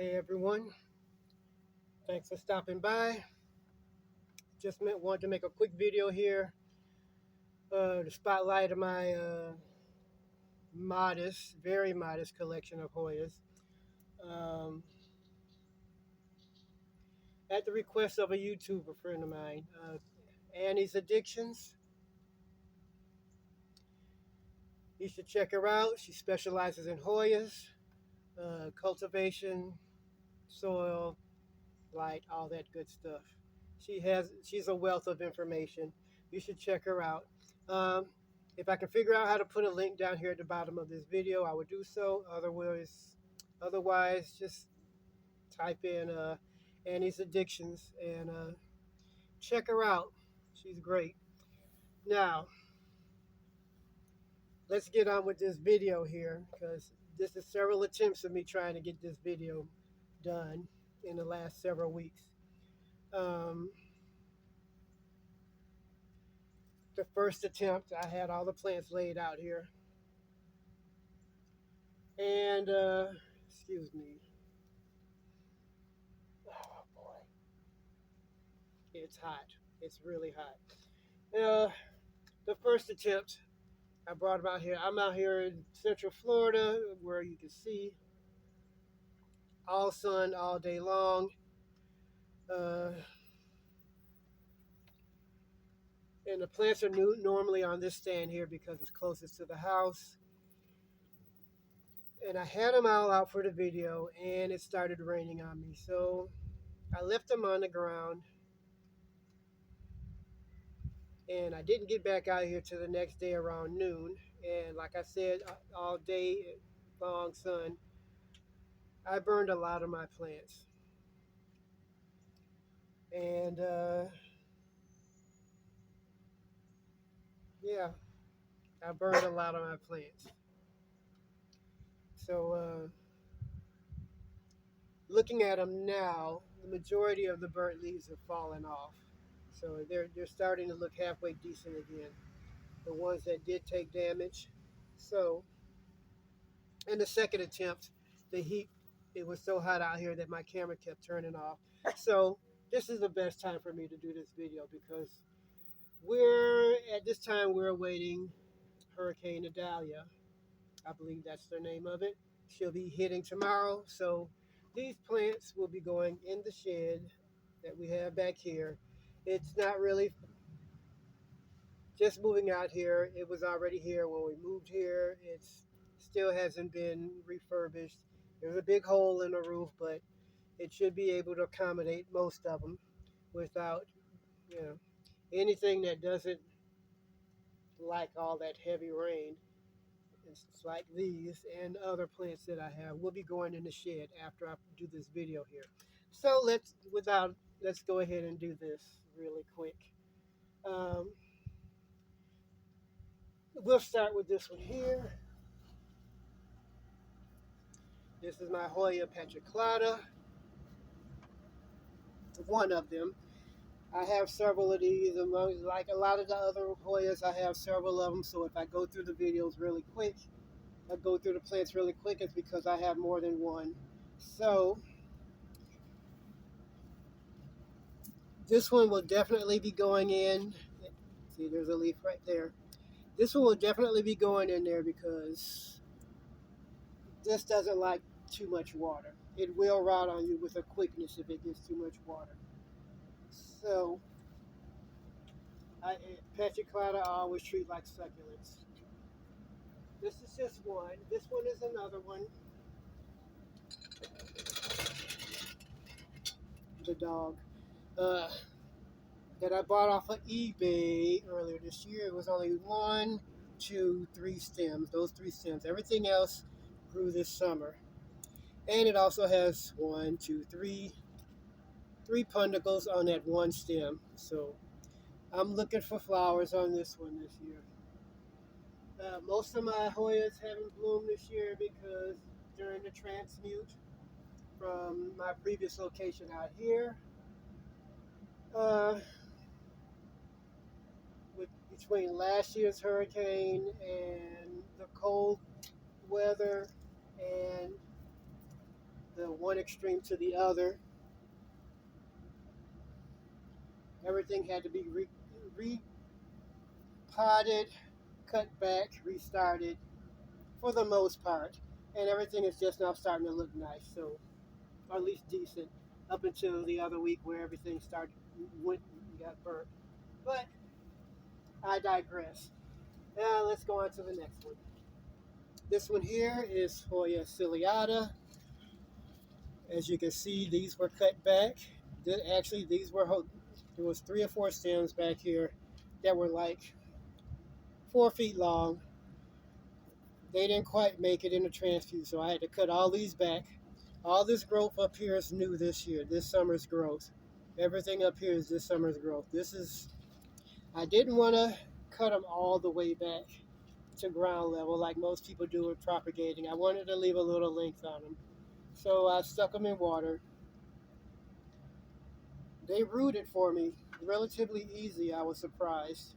Hey everyone, thanks for stopping by. Wanted to make a quick video here to spotlight my very modest collection of Hoyas. Um, at the request of a YouTuber friend of mine, Annie's Addictions. You should check her out. She specializes in Hoyas, cultivation, soil, light, all that good stuff. She's a wealth of information. You should check her out. Um, if I can figure out how to put a link down here at the bottom of this video, I would do so. Otherwise, just type in Annie's Addictions and check her out. She's great. Now, let's get on with this video here because this is several attempts of me trying to get this video done in the last several weeks. Um, the first attempt, I had all the plants laid out here. And, excuse me. Oh boy, it's hot. It's really hot. The first attempt, I brought them out here. I'm out here in Central Florida where you can see all sun all day long. Uh, and the plants are normally on this stand here because it's closest to the house. And I had them all out for the video and it started raining on me. So I left them on the ground and I didn't get back out here till the next day around noon. And like I said, all day long sun, I burned a lot of my plants. And yeah, I burned a lot of my plants. So looking at them now, the majority of the burnt leaves have fallen off. So they're starting to look halfway decent again. The ones that did take damage. So in the second attempt, the heat, it was so hot out here that my camera kept turning off. So this is the best time for me to do this video because we're awaiting Hurricane Idailia. I believe that's the name of it. She'll be hitting tomorrow. So these plants will be going in the shed that we have back here. It's not really just moving out here. It was already here when we moved here. It still hasn't been refurbished. There's a big hole in the roof, but it should be able to accommodate most of them without, you know, anything that doesn't like all that heavy rain. It's like these and other plants that I have will be going in the shed after I do this video here. So let's go ahead and do this really quick. Um, we'll start with this one here. This is my Hoya petriculata, one of them. I have several of these. Like a lot of the other Hoyas, I have several of them. So if I go through the videos really quick, I go through the plants really quick, it's because I have more than one. So this one will definitely be going in. See, there's a leaf right there. This one will definitely be going in there because this doesn't like too much water. It will rot on you with a quickness if it gets too much water. So petriculata I always treat like succulents. This is just one. This one is another one. The dog. Uh, that I bought off of eBay earlier this year. It was only 1, 2, 3 stems. Those 3 stems. Everything else grew this summer. And it also has 1, 2, 3 punctacles on that one stem. So I'm looking for flowers on this one this year. Most of my Hoyas haven't bloomed this year because during the transmute from my previous location out here, uh, between last year's hurricane and the cold weather and the one extreme to the other. Everything had to be repotted, cut back, restarted for the most part, and everything is just now starting to look nice. So, or at least decent, up until the other week where everything started went got burnt. But I digress. Now let's go on to the next one. This one here is Hoya ciliata. As you can see, these were cut back. Actually, these were there was 3 or 4 stems back here that were like 4 feet long. They didn't quite make it in the transfuse, so I had to cut all these back. All this growth up here is new this year, this summer's growth. Everything up here is this summer's growth. I didn't want to cut them all the way back to ground level like most people do with propagating. I wanted to leave a little length on them. So I stuck them in water. They rooted for me relatively easy. I was surprised.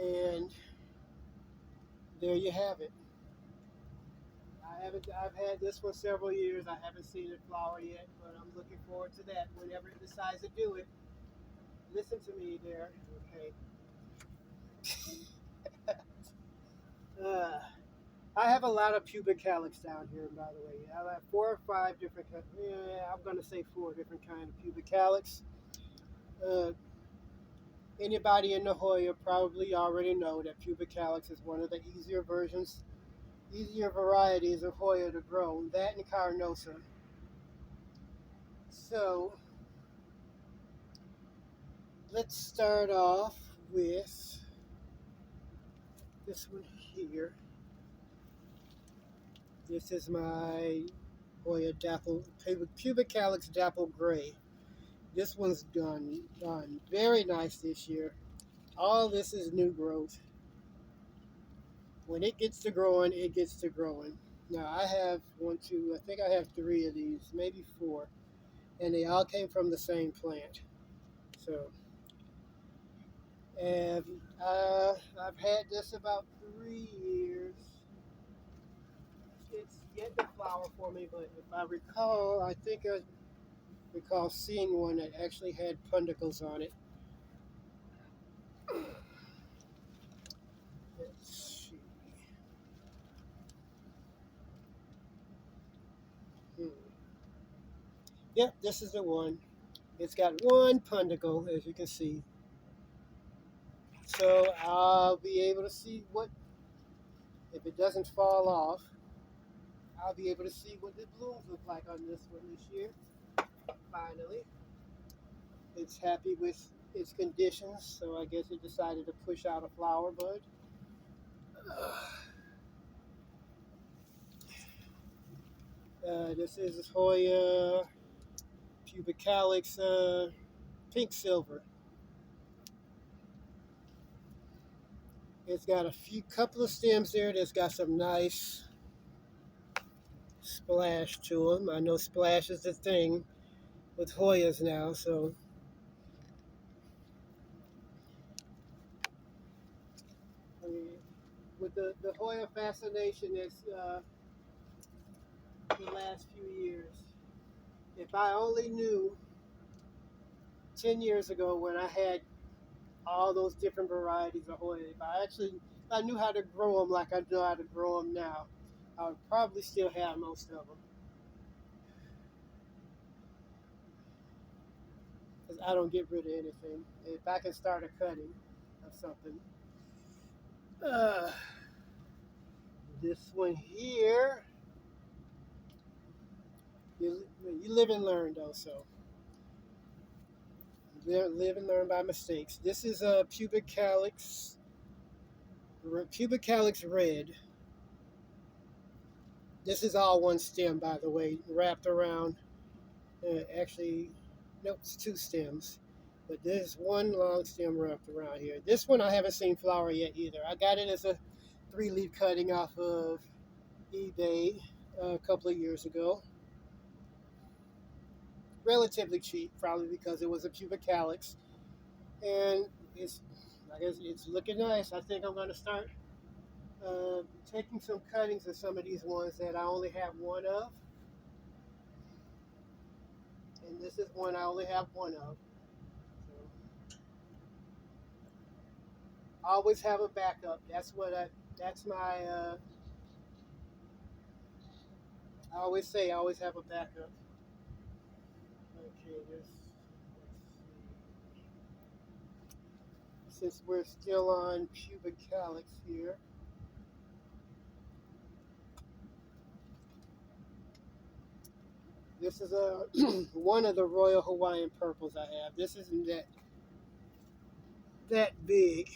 And there you have it. I've had this for several years. I haven't seen it flower yet, but I'm looking forward to that whenever it decides to do it. Listen to me there. Okay. Uh, I have a lot of pubic calyx down here, by the way. I have 4 or 5 different, I'm going to say 4 different kinds of pubic calyx. Uh, Anybody in the Hoya probably already know that pubic calyx is one of the easier varieties of Hoya to grow. That and carnosa. So let's start off with this one here. This is my Hoya pubic calyx dapple gray. This one's done very nice this year. All this is new growth. When it gets to growing, it gets to growing. Now I have I think I have 3 of these, maybe 4, and they all came from the same plant. So, and I've had this about 3 years. It's yet to flower for me, but if I recall, I think I recall seeing one that actually had punctacles on it. Let's see. Hmm. Yep, this is the one. It's got one punticle, as you can see. So I'll be able to see if it doesn't fall off, I'll be able to see what the blooms look like on this one this year. Finally, it's happy with its conditions, so I guess it decided to push out a flower bud. This is Hoya pubic calyx pink silver. It's got a couple of stems there that's got some nice splash to them. I know splash is the thing with Hoyas now, so I mean, with the Hoya fascination that's the last few years. If I only knew 10 years ago when I had all those different varieties of Hoya, if I knew how to grow them like I know how to grow them now, I would probably still have most of them. Because I don't get rid of anything. If I can start a cutting of something. Uh, this one here, you live and learn though, so. Live and learn by mistakes. This is a pubic calyx red. This is all one stem, by the way, wrapped around. Actually, nope, it's 2 stems. But there's one long stem wrapped around here. This one I haven't seen flower yet either. I got it as a 3-leaf cutting off of eBay a couple of years ago. Relatively cheap, probably because it was a pubic calyx. And I guess it's looking nice. I think I'm going to start taking some cuttings of some of these ones that I only have one of. And this is one I only have one of. So I always have a backup. That's my, I always say I always have a backup. Okay, let's see. Since we're still on pubic calyx here, this is a one of the Royal Hawaiian purples I have. This isn't that big.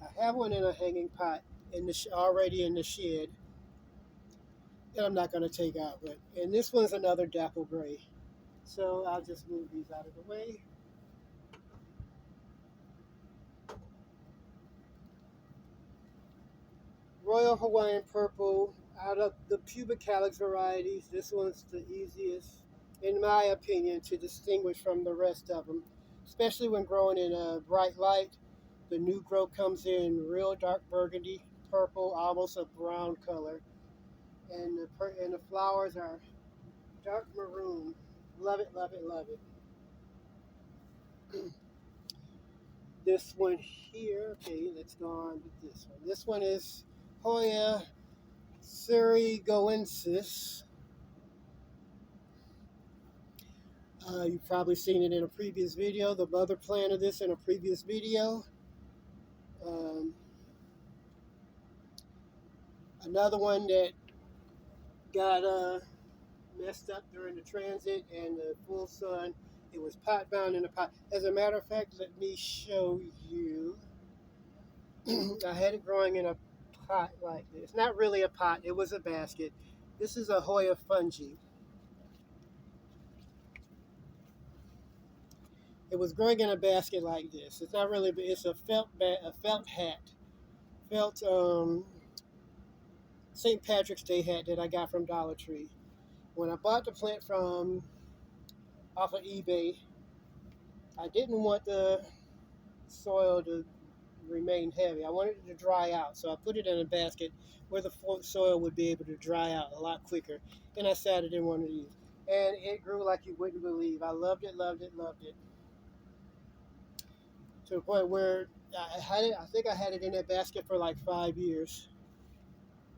I have one in a hanging pot in the already in the shed that I'm not going to take out. But and this one's another dapple gray. So I'll just move these out of the way. Royal Hawaiian purple. Out of the pubic calyx varieties, this one's the easiest, in my opinion, to distinguish from the rest of them, especially when growing in a bright light. The new growth comes in real dark burgundy, purple, almost a brown color, and the flowers are dark maroon. Love it, love it, love it. This one here, okay, let's go on with this one. This one is Hoya surigoensis. You've probably seen it in a previous video, the mother plant of this in a previous video. Um, Another one that got messed up during the transit and the full sun. It was pot bound in a pot. As a matter of fact, let me show you. I had it growing in a pot like this. Not really a pot, it was a basket. This is a Hoya fungi. It was growing in a basket like this. It's not really, it's a felt hat. Felt St. Patrick's Day hat that I got from Dollar Tree. When I bought the plant from off of eBay, I didn't want the soil to remain heavy. I wanted it to dry out, so I put it in a basket where the soil would be able to dry out a lot quicker. And I sat it in one of these, and it grew like you wouldn't believe. I loved it, loved it, loved it, to the point where I had it. I think I had it in that basket for like 5 years,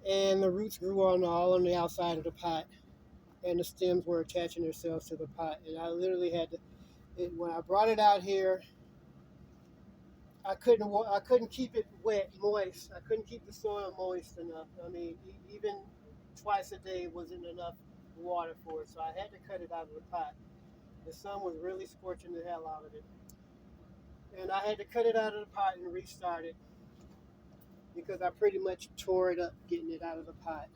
and the roots grew all on the outside of the pot, and the stems were attaching themselves to the pot. And I literally had to. When I brought it out here, I couldn't keep it moist. I couldn't keep the soil moist enough. I mean, even twice a day wasn't enough water for it, so I had to cut it out of the pot. The sun was really scorching the hell out of it, and I had to cut it out of the pot and restart it because I pretty much tore it up getting it out of the pot.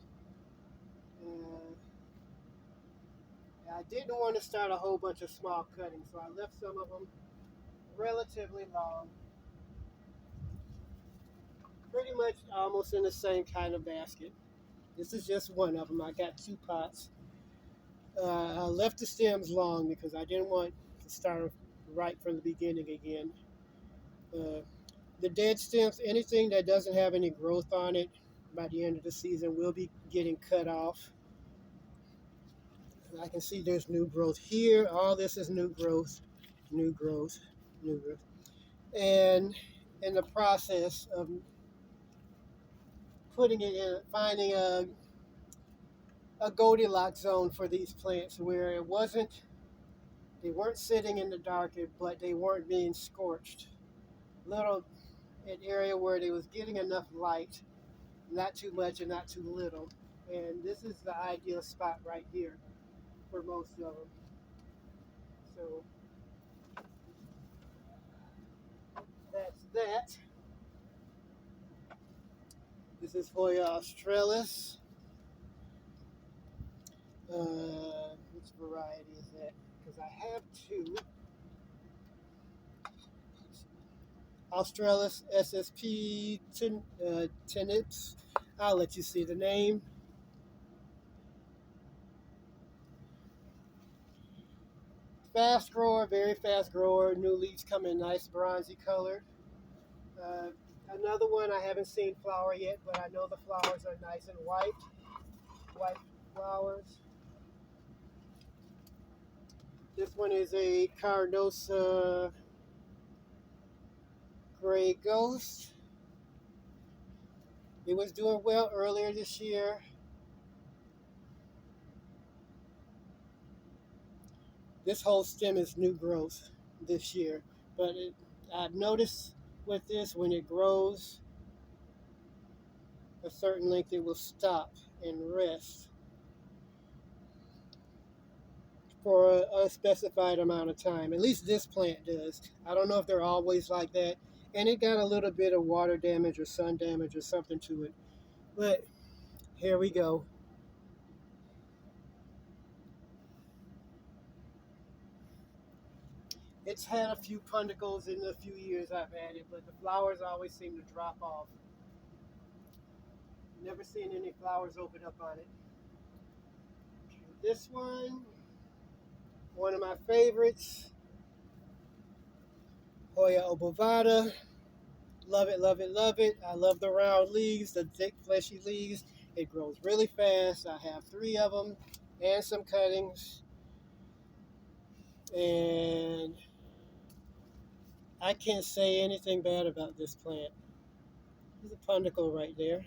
And I didn't want to start a whole bunch of small cuttings, so I left some of them relatively long, pretty much almost in the same kind of basket. This is just one of them. I got 2 pots. I left the stems long because I didn't want to start right from the beginning again. Uh, the dead stems, anything that doesn't have any growth on it, by the end of the season will be getting cut off. I can see there's new growth here. All this is new growth, new growth, new growth. And in the process of putting it in, finding a Goldilocks zone for these plants where they weren't sitting in the dark, but they weren't being scorched. Little, an area where they was getting enough light, not too much and not too little. And this is the ideal spot right here for most of them. So that's that. This is Hoya australis. Which variety is that? Because I have 2. Australis SSP Tenips. I'll let you see the name. Fast grower, very fast grower. New leaves come in nice bronzy colored. Uh, Another one I haven't seen flower yet, but I know the flowers are nice and white flowers. This one is a Cardosa Gray Ghost. It was doing well earlier this year. This whole stem is new growth this year, but I've noticed with this, when it grows a certain length, it will stop and rest for an unspecified amount of time. At least this plant does. I don't know if they're always like that. And it got a little bit of water damage or sun damage or something to it. But here we go. It's had a few punicles in the few years I've had it, but the flowers always seem to drop off. Never seen any flowers open up on it. This one of my favorites, Hoya obovata. Love it, love it, love it. I love the round leaves, the thick, fleshy leaves. It grows really fast. I have 3 of them and some cuttings. And I can't say anything bad about this plant. There's a pundicle right there.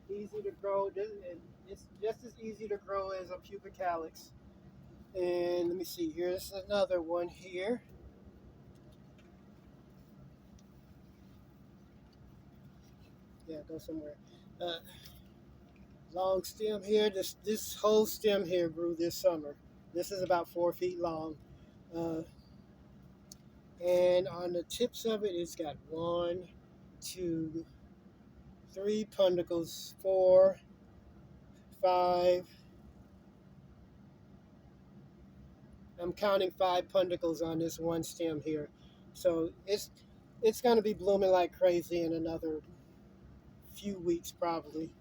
Easy to grow. It's just as easy to grow as a pubic calyx. And let me see, here's another one here. Yeah, go somewhere. Uh, Long stem here. This whole stem here grew this summer. This is about 4 feet long. Uh, and on the tips of it, it's got 1, 2, 3 punicles, 4, 5. I'm counting 5 punicles on this one stem here. So it's going to be blooming like crazy in another few weeks probably.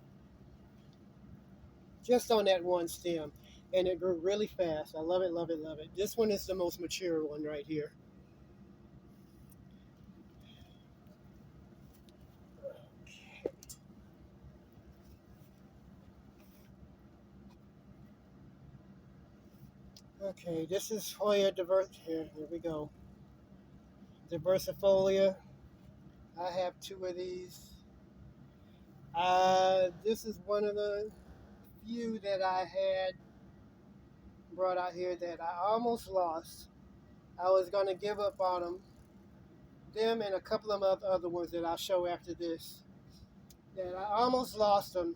Just on that one stem. And it grew really fast. I love it, love it, love it. This one is the most mature one right here. Okay, this is Hoya here we go. Diversifolia. I have 2 of these. This is one of the few that I had brought out here that I almost lost. I was going to give up on them and a couple of other ones that I'll show after this. That I almost lost them.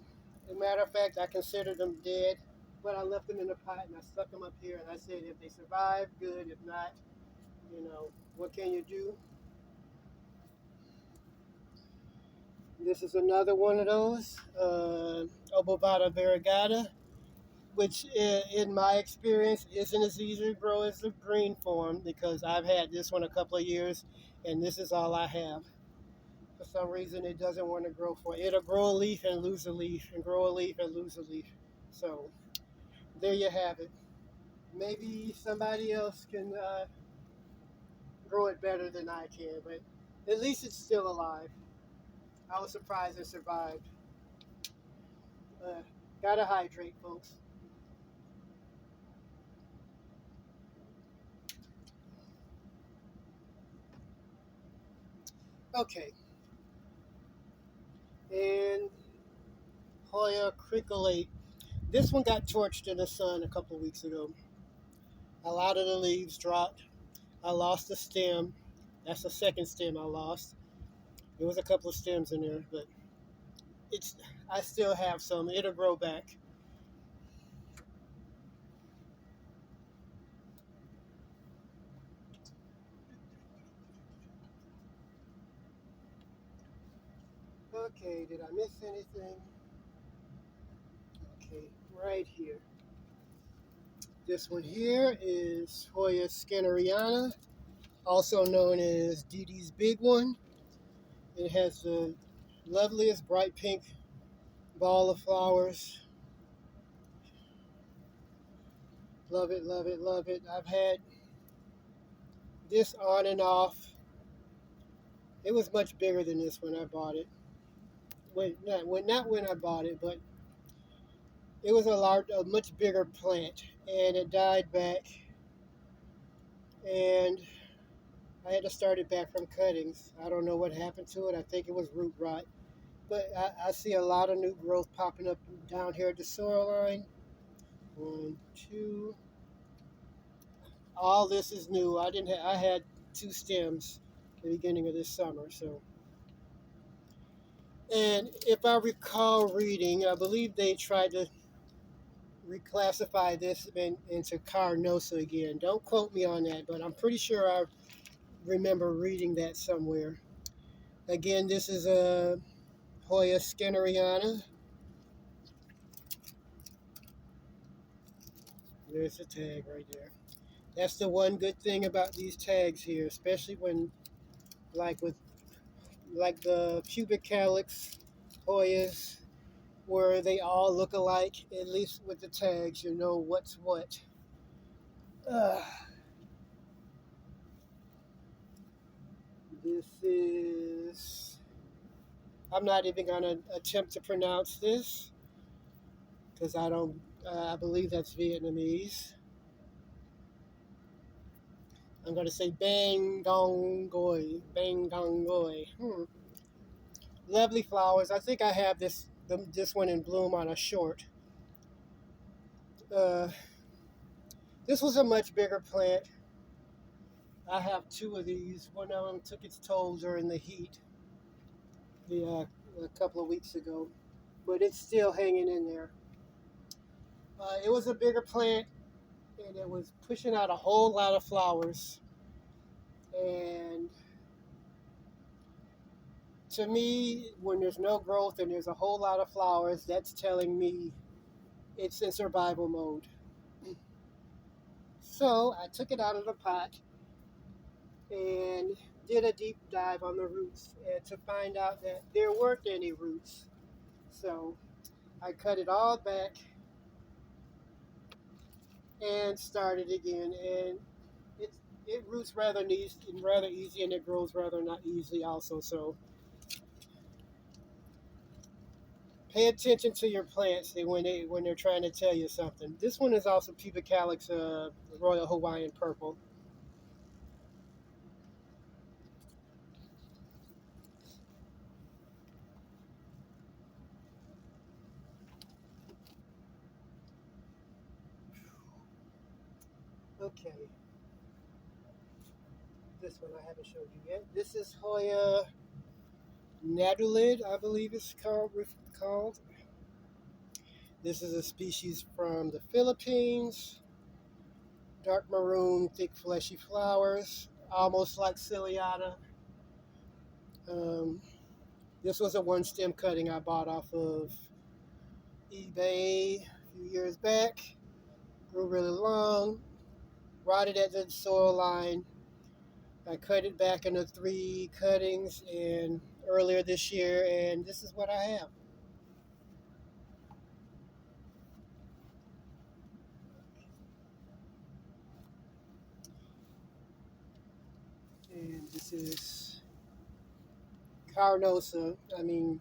As a matter of fact, I considered them dead, but I left them in a pot and I stuck them up here and I said if they survive, good. If not, what can you do? This is another one of those, Obovata variegata, which in my experience isn't as easy to grow as the green form because I've had this one a couple of years and this is all I have. For some reason it doesn't want to grow it'll grow a leaf and lose a leaf and grow a leaf and lose a leaf. So there you have it. Maybe somebody else can grow it better than I can, but at least it's still alive. I was surprised it survived. Uh, Gotta hydrate, folks. Okay, and Hoya cricolate. This one got torched in the sun a couple of weeks ago. A lot of the leaves dropped. I lost the stem. That's the second stem I lost. There was a couple of stems in there, but it's I still have some. It'll grow back. Okay, did I miss anything? Okay, right here. This one here is Hoya skinneriana, also known as Dee Dee's Big One. It has the loveliest bright pink ball of flowers. Love it, love it, love it. I've had this on and off. It was much bigger than this when I bought it. Not when I bought it, but It was a much bigger plant, and it died back, and I had to start it back from cuttings. I don't know what happened to it. I think it was root rot. But I see a lot of new growth popping up down here at the soil line. One, two. All this is new. I had two stems at the beginning of this summer. So, and if I recall reading, I believe they tried to reclassify this into carnosa again. Don't quote me on that, but I'm pretty sure I remember reading that somewhere. Again, this is a Hoya skinneriana. There's the tag right there. That's the one good thing about these tags here, especially when, like with, like the pubic calyx Hoyas, where they all look alike. At least with the tags, you know what's what. Uh, this is. I'm not even gonna attempt to pronounce this because I don't. I believe that's Vietnamese. I'm gonna say Bang Gong Goi. Bang Gong Goi. Lovely flowers. I think I have this one in bloom on a short. Uh, this was a much bigger plant. I have two of these. One of them took its toll during the heat a couple of weeks ago, but it's still hanging in there. It was a bigger plant, and it was pushing out a whole lot of flowers. And to me, when there's no growth and there's a whole lot of flowers, that's telling me it's in survival mode. So I took it out of the pot and did a deep dive on the roots and to find out that there weren't any roots. So I cut it all back and started again, and it it roots rather easy, and it grows rather not easily also. So pay attention to your plants when they're trying to tell you something. This one is also pubic calyx, Royal Hawaiian purple. Okay, this one I haven't showed you yet. This is Hoya natulid, I believe it's called. This is a species from the Philippines. Dark maroon, thick fleshy flowers, almost like ciliata. Um, this was a one stem cutting I bought off of eBay a few years back. Grew really long, rotted at the soil line. I cut it back into three cuttings and earlier this year, and this is what I have. And this is Carnosa. I mean,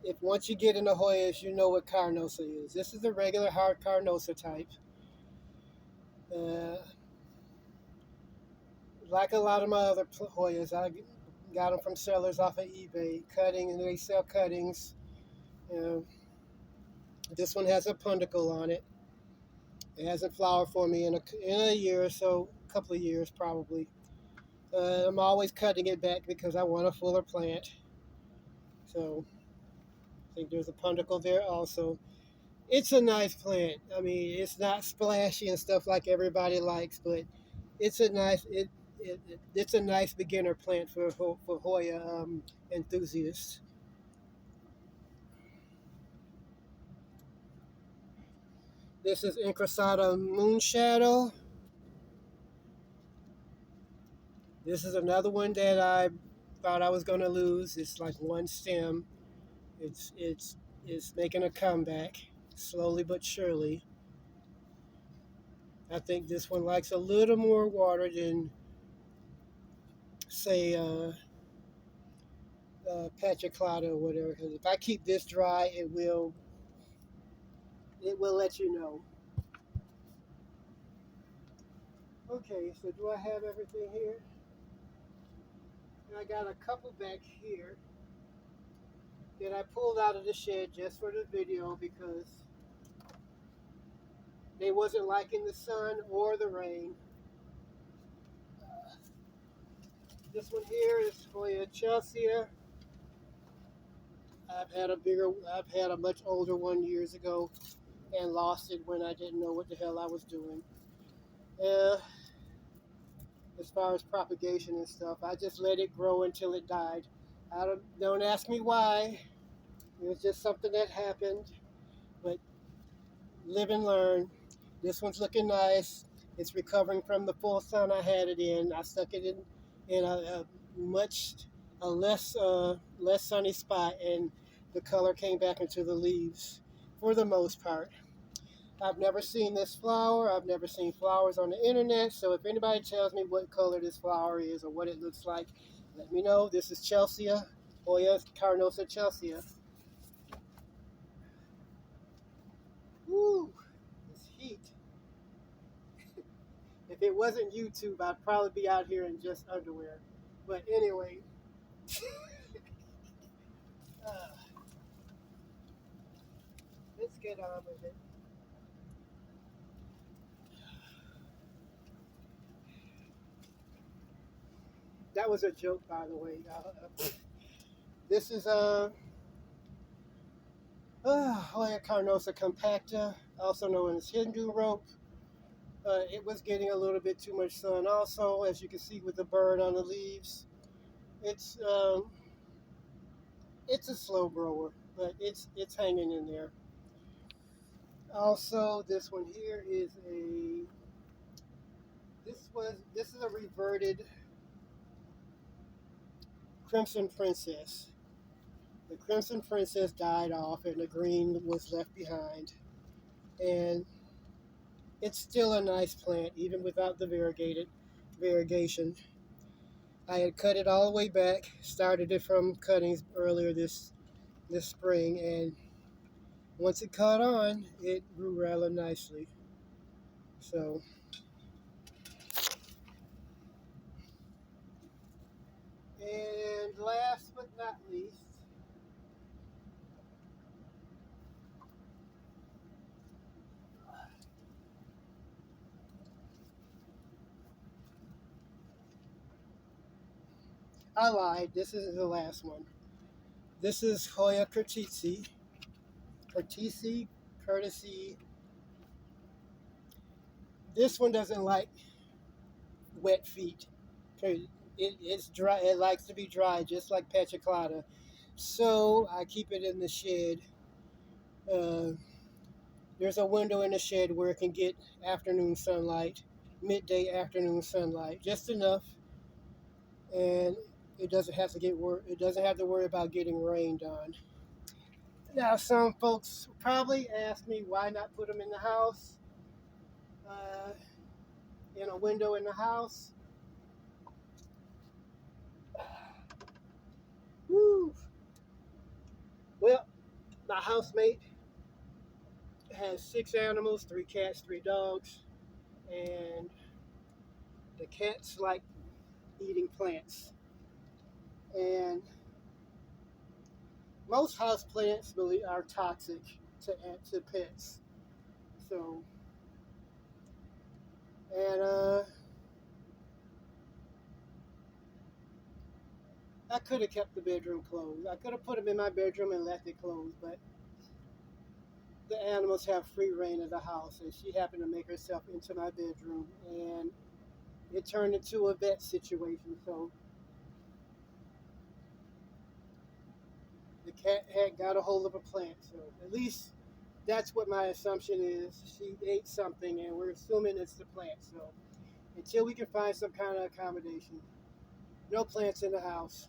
if once you get into Hoyas, you know what Carnosa is. This is the regular hard Carnosa type. Uh, like a lot of my other Hoyas, I got them from sellers off of eBay, cutting, and they sell cuttings. Uh, this one has a punticle on it. It hasn't flowered for me in a year or so, a couple of years probably. I'm always cutting it back because I want a fuller plant. So I think there's a punticle there also. It's a nice plant. I mean, it's not splashy and stuff like everybody likes, but it's a nice it's a nice beginner plant for Hoya enthusiasts. This is Incrusata Moonshadow. This is another one that I thought I was going to lose. It's like one stem. It's making a comeback slowly but surely. I think this one likes a little more water than, say, Pachaclata or whatever. Because if I keep this dry, it will it will let you know. Okay, so do I have everything here? And I got a couple back here that I pulled out of the shed just for the video because they wasn't liking the sun or the rain. This one here is Hoya Chelsea. I've had a much older one years ago and lost it when I didn't know what the hell I was doing. Uh, as far as propagation and stuff, I just let it grow until it died. Don't ask me why. It was just something that happened. But live and learn. This one's looking nice. It's recovering from the full sun I had it in. I stuck it in a much a less sunny spot, and the color came back into the leaves for the most part. I've never seen this flower. I've never seen flowers on the internet. So if anybody tells me what color this flower is or what it looks like, let me know. This is Chelsea, Hoya carnosa Chelsea. Woo, this heat. If it wasn't YouTube, I'd probably be out here in just underwear. But anyway, uh, let's get on with it. That was a joke, by the way. This is Hoya carnosa compacta, also known as Hindu rope. It was getting a little bit too much sun also, as you can see with the bird on the leaves. It's um, it's a slow grower, but it's hanging in there. Also, this one here is this is a reverted Crimson Princess. The Crimson Princess died off and the green was left behind. And it's still a nice plant, even without the variegation. I had cut it all the way back, started it from cuttings earlier this spring, and once it caught on, it grew rather nicely. So, and last but not least, I lied. This isn't the last one. This is Hoya curtisi. Courtesy. This one doesn't like wet feet. It's dry. It likes to be dry, just like Pachaclata. So I keep it in the shed. Uh, there's a window in the shed where it can get afternoon sunlight, midday afternoon sunlight, just enough, and it doesn't have to it doesn't have to worry about getting rained on. Now, some folks probably ask me why not put them in the house, uh, in a window in the house. Woo. Well, my housemate has 6 animals, 3 cats, 3 dogs, and the cats like eating plants. And most house plants really are toxic to pets. So, and I could have kept the bedroom closed. I could have put them in my bedroom and left it closed, but the animals have free reign of the house, and she happened to make herself into my bedroom, and it turned into a vet situation. So the cat had got a hold of a plant. So at least that's what my assumption is. She ate something, and we're assuming it's the plant. So until we can find some kind of accommodation, no plants in the house,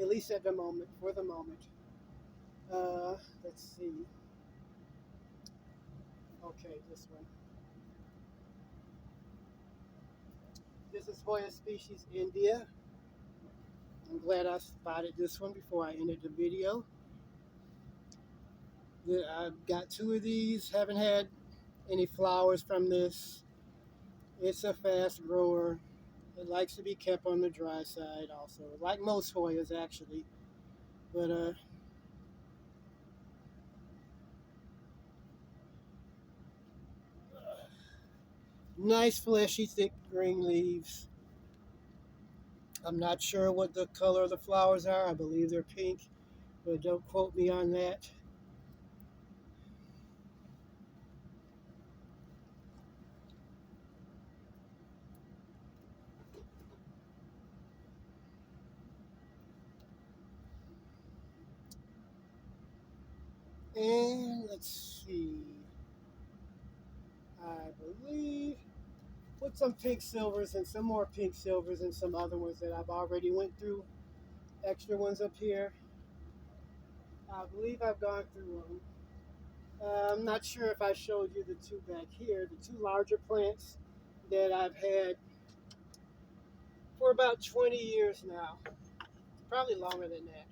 at least at the moment, for the moment. Let's see. Okay, this one. This is Hoya species India. I'm glad I spotted this one before I ended the video. I've got two of these. Haven't had any flowers from this. It's a fast grower. It likes to be kept on the dry side also, like most Hoyas actually. But nice fleshy thick green leaves. I'm not sure what the color of the flowers are. I believe they're pink, but don't quote me on that. And let's see. I believe put some pink silvers and some more pink silvers and some other ones that I've already went through. Extra ones up here. I believe I've gone through them. I'm not sure if I showed you the two back here, the two larger plants that I've had for about 20 years now, probably longer than that.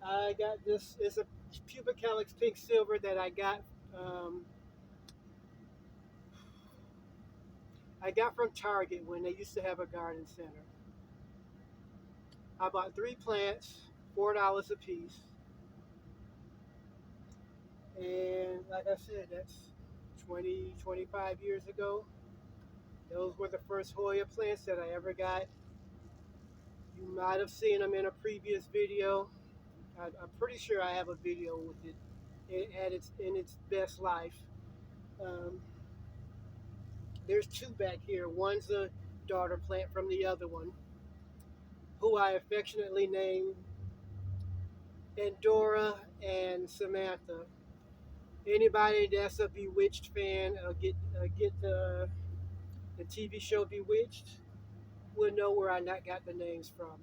I got this, it's a pubic calyx pink silver that um, I got from Target when they used to have a garden center. I bought three plants, $4 a piece. And like I said, that's 20, 25 years ago. Those were the first Hoya plants that I ever got. You might have seen them in a previous video. I'm pretty sure I have a video with it at its in its best life. Um, there's two back here. One's a daughter plant from the other one, who I affectionately named Endora and Samantha. Anybody that's a Bewitched fan, get the TV show Bewitched, will know where I not got the names from.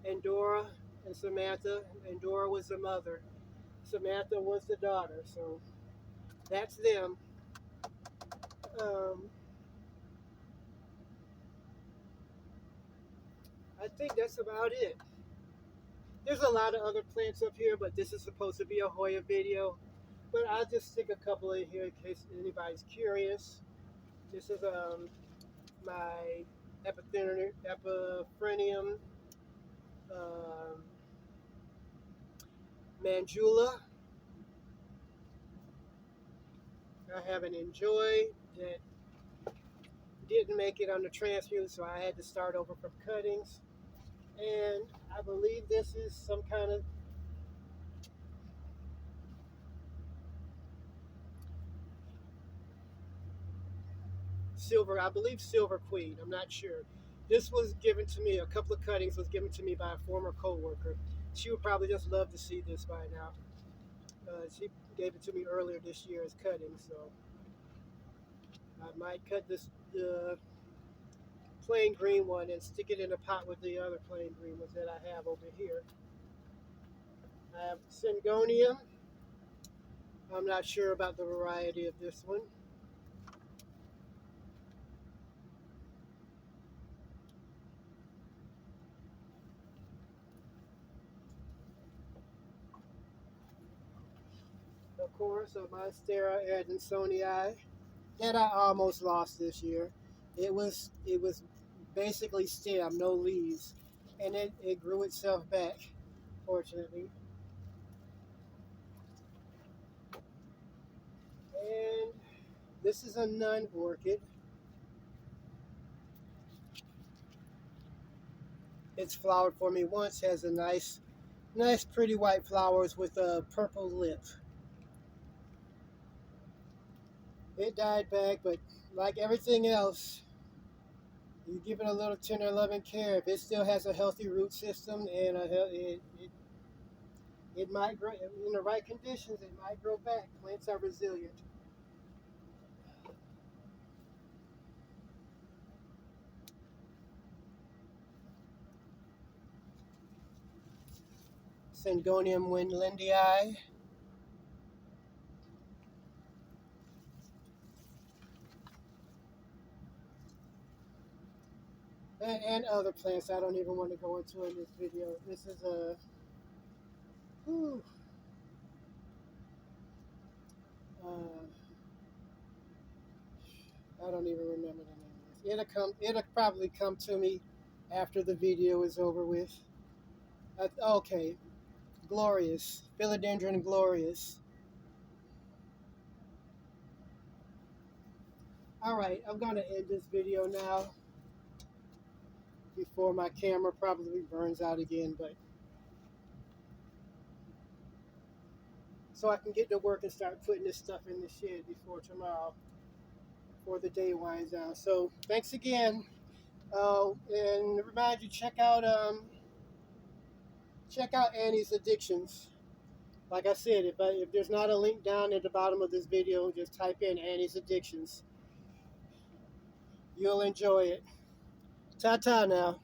Endora and Samantha. Endora was the mother. Samantha was the daughter. So that's them. Um, I think that's about it. There's a lot of other plants up here, but this is supposed to be a Hoya video. But I'll just stick a couple in here in case anybody's curious. This is my epiphrenium um, Manjula. I have an Enjoy that didn't make it on the transmute, so I had to start over from cuttings. And I believe this is some kind of silver, I believe Silver Queen, I'm not sure. This was given to me, a couple of cuttings was given to me by a former co-worker. She would probably just love to see this by now. She gave it to me earlier this year as cuttings, so I might cut the plain green one and stick it in a pot with the other plain green ones that I have over here. I have Syngonium. I'm not sure about the variety of this one. Of course, a Monstera Adansonii that I almost lost this year. It was basically stem, no leaves, and it grew itself back, fortunately. And this is a nun orchid. It's flowered for me once. Has a nice, pretty white flowers with a purple lip. It died back, but like everything else, you give it a little tender loving care. If it still has a healthy root system and it might grow in the right conditions. It might grow back. Plants are resilient. Syngonium wendlandii, and other plants I don't even want to go into in this video. This is a, whew, I don't even remember the name of this. It'll probably come to me after the video is over with. Okay, glorious, philodendron glorious. All right, I'm gonna end this video now before my camera probably burns out again, but so I can get to work and start putting this stuff in the shed before tomorrow, before the day winds down. So thanks again, and remind you check out Annie's Addictions. Like I said, if there's not a link down at the bottom of this video, just type in Annie's Addictions. You'll enjoy it. Ta-ta now.